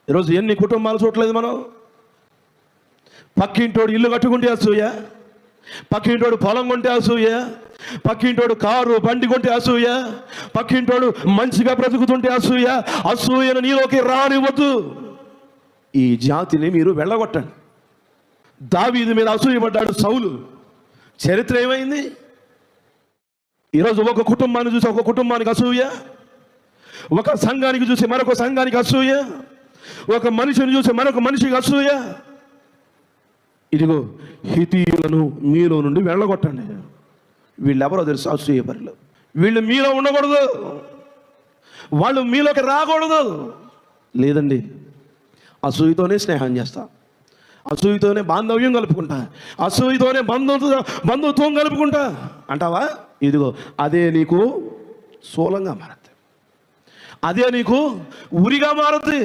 ఈరోజు ఎన్ని కుటుంబాలు చూడలేదు మనం. పక్కింటోడు ఇల్లు కట్టుకుంటే అసూయ, పక్కింటోడు పొలం కొంటే అసూయ, పక్కింటోడు కారు బండి కొంటే అసూయ, పక్కింటోడు మంచిగా బ్రతుకుతుంటే అసూయ. అసూయను నీలోకి రానివ్వద్దు. ఈ జాతిని మీరు వెళ్ళగొట్టండి. దావీదు మీద అసూయపడ్డాడు సౌలు. చరిత్ర ఏమైంది? ఈరోజు ఒక కుటుంబాన్ని చూసి ఒక కుటుంబానికి అసూయ, ఒక సంఘానికి చూసి మరొక సంఘానికి అసూయ, ఒక మనిషిని చూసి మరొక మనిషికి అసూయ. ఇదిగో హితీయులను మీలో నుండి వెళ్ళగొట్టండి. వీళ్ళెవరో తెలుసు? అసూయపరులు. వీళ్ళు మీలో ఉండకూడదు, వాళ్ళు మీలోకి రాకూడదు. లేదండి, అసూయతోనే స్నేహం చేస్తా, అసూయతోనే బాంధవ్యం కలుపుకుంటా, అసూయతోనే బంధుత్వం కలుపుకుంటా అంటావా? ఇదిగో అదే నీకు శూలంగా మారుద్ది, అదే నీకు ఉరిగా మారుద్ది.